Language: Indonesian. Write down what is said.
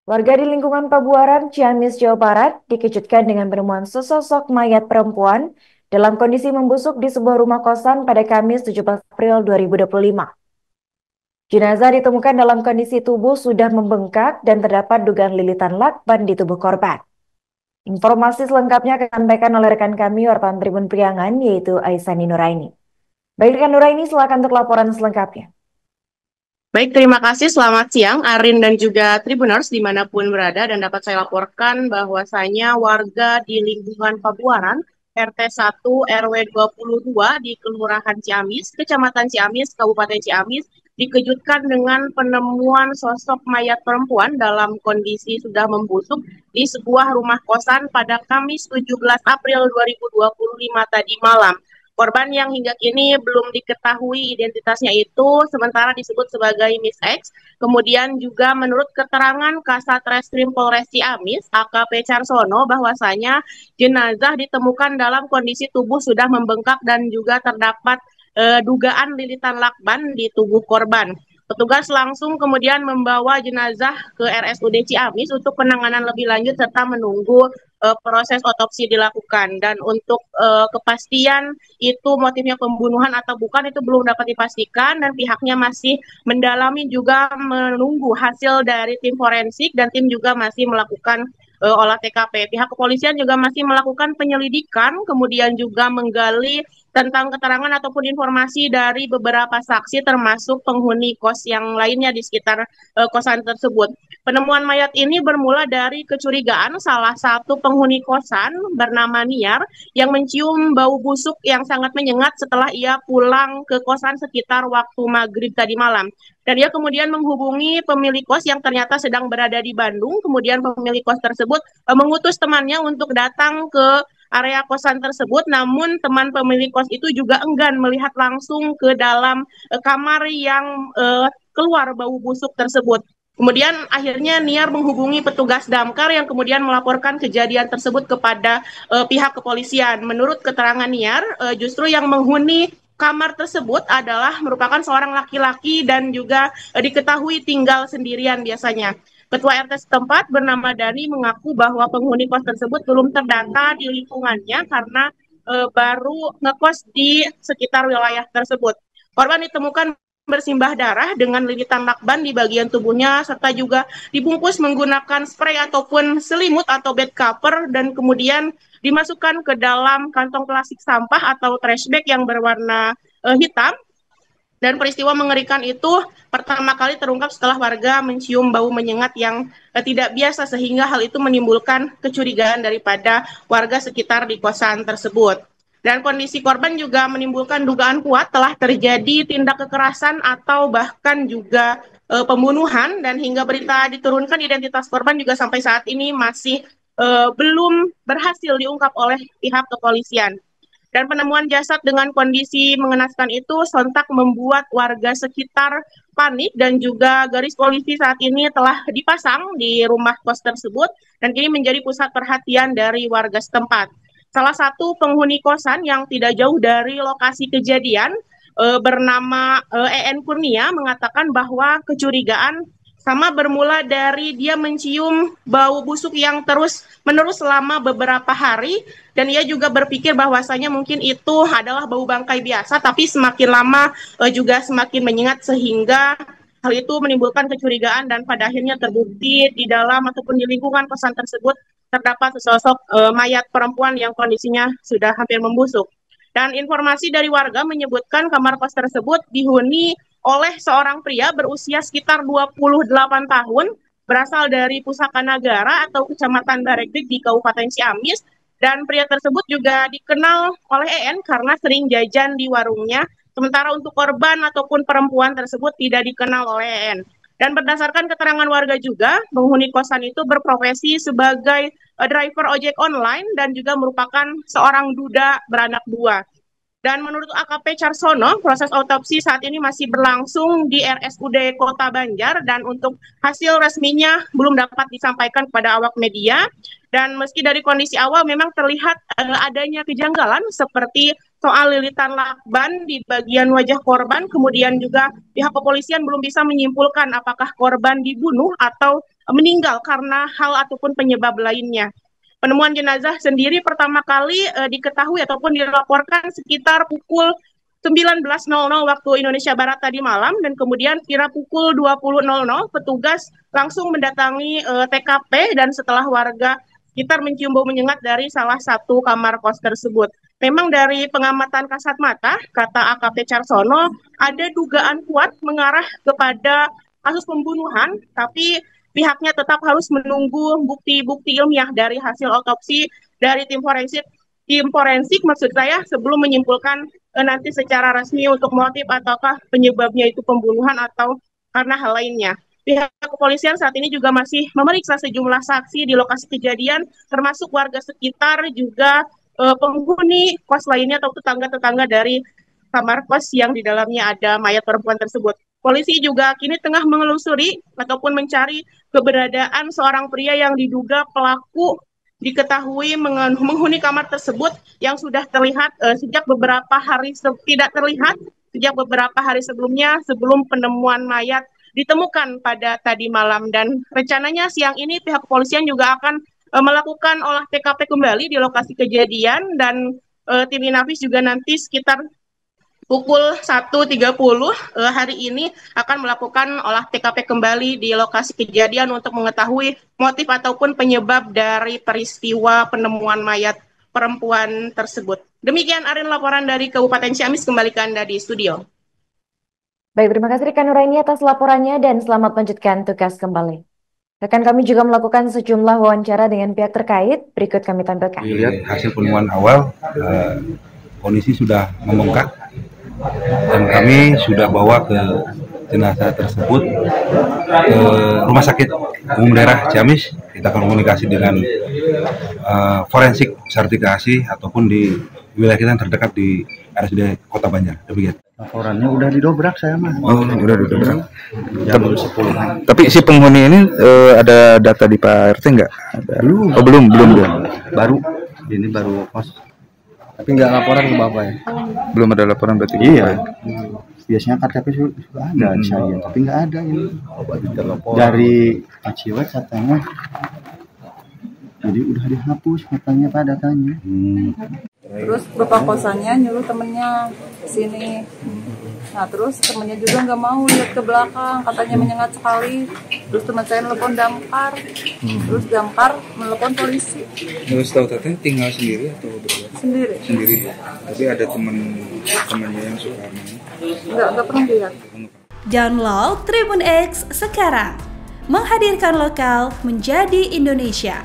Warga di lingkungan Pabuaran, Ciamis, Jawa Barat dikejutkan dengan penemuan sesosok mayat perempuan dalam kondisi membusuk di sebuah rumah kosan pada Kamis 17 April 2025. Jenazah ditemukan dalam kondisi tubuh sudah membengkak dan terdapat dugaan lilitan lakban di tubuh korban. Informasi selengkapnya akan disampaikan oleh rekan kami wartawan Tribun Priangan yaitu Aisani Nuraini. Baik rekan Nuraini, silakan untuk laporan selengkapnya. Baik, terima kasih. Selamat siang, Arin dan juga Tribuners dimanapun berada. Dan dapat saya laporkan bahwasanya warga di lingkungan Pabuaran, RT 1 RW 22 di Kelurahan Ciamis, Kecamatan Ciamis, Kabupaten Ciamis, dikejutkan dengan penemuan sosok mayat perempuan dalam kondisi sudah membusuk di sebuah rumah kosan pada Kamis 17 April 2025 tadi malam. Korban yang hingga kini belum diketahui identitasnya itu sementara disebut sebagai Miss X. Kemudian juga menurut keterangan Kasat Reskrim Polres Ciamis, AKP Carsono, bahwasanya jenazah ditemukan dalam kondisi tubuh sudah membengkak dan juga terdapat dugaan lilitan lakban di tubuh korban. Petugas langsung kemudian membawa jenazah ke RSUD Ciamis untuk penanganan lebih lanjut serta menunggu proses otopsi dilakukan. Dan untuk kepastian itu motifnya pembunuhan atau bukan itu belum dapat dipastikan dan pihaknya masih mendalami juga menunggu hasil dari tim forensik dan tim juga masih melakukan olah TKP. Pihak kepolisian juga masih melakukan penyelidikan, kemudian juga menggali tentang keterangan ataupun informasi dari beberapa saksi termasuk penghuni kos yang lainnya di sekitar kosan tersebut. Penemuan mayat ini bermula dari kecurigaan salah satu penghuni kosan bernama Niar yang mencium bau busuk yang sangat menyengat setelah ia pulang ke kosan sekitar waktu maghrib tadi malam. Dan ia kemudian menghubungi pemilik kos yang ternyata sedang berada di Bandung. Kemudian pemilik kos tersebut mengutus temannya untuk datang ke area kosan tersebut, namun teman pemilik kos itu juga enggan melihat langsung ke dalam kamar yang keluar bau busuk tersebut. Kemudian akhirnya Niar menghubungi petugas damkar yang kemudian melaporkan kejadian tersebut kepada pihak kepolisian. Menurut keterangan Niar, justru yang menghuni kamar tersebut adalah merupakan seorang laki-laki dan juga diketahui tinggal sendirian biasanya. Ketua RT setempat bernama Dani mengaku bahwa penghuni kos tersebut belum terdata di lingkungannya karena baru ngekos di sekitar wilayah tersebut. Korban ditemukan bersimbah darah dengan lilitan lakban di bagian tubuhnya serta juga dibungkus menggunakan spray ataupun selimut atau bed cover dan kemudian dimasukkan ke dalam kantong plastik sampah atau trash bag yang berwarna hitam. Dan peristiwa mengerikan itu pertama kali terungkap setelah warga mencium bau menyengat yang tidak biasa sehingga hal itu menimbulkan kecurigaan daripada warga sekitar di kosan tersebut. Dan kondisi korban juga menimbulkan dugaan kuat telah terjadi tindak kekerasan atau bahkan juga pembunuhan dan hingga berita diturunkan identitas korban juga sampai saat ini masih belum berhasil diungkap oleh pihak kepolisian. Dan penemuan jasad dengan kondisi mengenaskan itu sontak membuat warga sekitar panik dan juga garis polisi saat ini telah dipasang di rumah kos tersebut dan kini menjadi pusat perhatian dari warga setempat. Salah satu penghuni kosan yang tidak jauh dari lokasi kejadian bernama EN Kurnia mengatakan bahwa kecurigaan sama bermula dari dia mencium bau busuk yang terus menerus selama beberapa hari dan ia juga berpikir bahwasanya mungkin itu adalah bau bangkai biasa tapi semakin lama juga semakin menyengat sehingga hal itu menimbulkan kecurigaan dan pada akhirnya terbukti di dalam ataupun di lingkungan kosan tersebut terdapat sesosok mayat perempuan yang kondisinya sudah hampir membusuk. Dan informasi dari warga menyebutkan kamar kos tersebut dihuni oleh seorang pria berusia sekitar 28 tahun, berasal dari Pusaka Nagara atau Kecamatan Barekdik di Kabupaten Ciamis, dan pria tersebut juga dikenal oleh EN karena sering jajan di warungnya, sementara untuk korban ataupun perempuan tersebut tidak dikenal oleh EN. Dan berdasarkan keterangan warga juga, penghuni kosan itu berprofesi sebagai driver ojek online dan juga merupakan seorang duda beranak dua. Dan menurut AKP Carsono, proses otopsi saat ini masih berlangsung di RSUD Kota Banjar dan untuk hasil resminya belum dapat disampaikan kepada awak media. Dan meski dari kondisi awal memang terlihat adanya kejanggalan seperti soal lilitan lakban di bagian wajah korban, kemudian juga pihak kepolisian belum bisa menyimpulkan apakah korban dibunuh atau meninggal karena hal ataupun penyebab lainnya. Penemuan jenazah sendiri pertama kali diketahui ataupun dilaporkan sekitar pukul 19.00 waktu Indonesia Barat tadi malam, dan kemudian kira pukul 20.00 petugas langsung mendatangi TKP, dan setelah warga sekitar mencium bau menyengat dari salah satu kamar kos tersebut. Memang dari pengamatan kasat mata, kata AKP Carsono, ada dugaan kuat mengarah kepada kasus pembunuhan, tapi pihaknya tetap harus menunggu bukti-bukti ilmiah dari hasil otopsi dari tim forensik maksud saya, sebelum menyimpulkan nanti secara resmi untuk motif ataukah penyebabnya itu pembunuhan atau karena hal lainnya. Pihak kepolisian saat ini juga masih memeriksa sejumlah saksi di lokasi kejadian, termasuk warga sekitar, juga penghuni kos lainnya atau tetangga-tetangga dari kamar kos yang di dalamnya ada mayat perempuan tersebut. Polisi juga kini tengah menelusuri ataupun mencari keberadaan seorang pria yang diduga pelaku diketahui menghuni kamar tersebut yang sudah terlihat sejak beberapa hari tidak terlihat sejak beberapa hari sebelumnya, sebelum penemuan mayat ditemukan pada tadi malam. Dan rencananya siang ini pihak kepolisian juga akan melakukan olah TKP kembali di lokasi kejadian, dan tim Inafis juga nanti sekitar pukul 1.30 hari ini akan melakukan olah TKP kembali di lokasi kejadian untuk mengetahui motif ataupun penyebab dari peristiwa penemuan mayat perempuan tersebut. Demikian Arin laporan dari Kabupaten Ciamis, kembali ke Anda di studio. Baik, terima kasih rekan Nuraini atas laporannya dan selamat melanjutkan tugas kembali. Rekan kami juga melakukan sejumlah wawancara dengan pihak terkait, berikut kami tampilkan. Lihat hasil penemuan awal, kondisi sudah membengkak dan kami sudah bawa ke jenazah tersebut ke Rumah Sakit Umum Daerah Ciamis. Kita akan komunikasi dengan forensik sertifikasi ataupun di wilayah kita yang terdekat di RSUD Kota Banjar. Demikian. Laporannya udah didobrak saya mah. Oh, udah didobrak. Jam 10. Tapi si penghuni ini ada data di Pak RT nggak? Belum. Oh, belum. Baru. Ini baru kos. Tapi nggak laporan ke Bapak ya? Belum ada laporan berarti. Iya. Biasanya KTP sudah ada di saya, tapi nggak ada ini. Dari Pak Ciwet katanya, jadi udah dihapus katanya Pak datanya. Terus bapak kosannya nyuruh temennya sini. Nah terus temennya juga nggak mau lihat ke belakang, katanya menyengat sekali. Terus teman saya nelpon damkar, terus damkar menelepon polisi. Terus tahu teteh tinggal sendiri atau berdua? Sendiri. Sendiri. Tapi ada temannya yang suka main. Nggak pernah lihat. Download Tribun X sekarang, menghadirkan lokal menjadi Indonesia.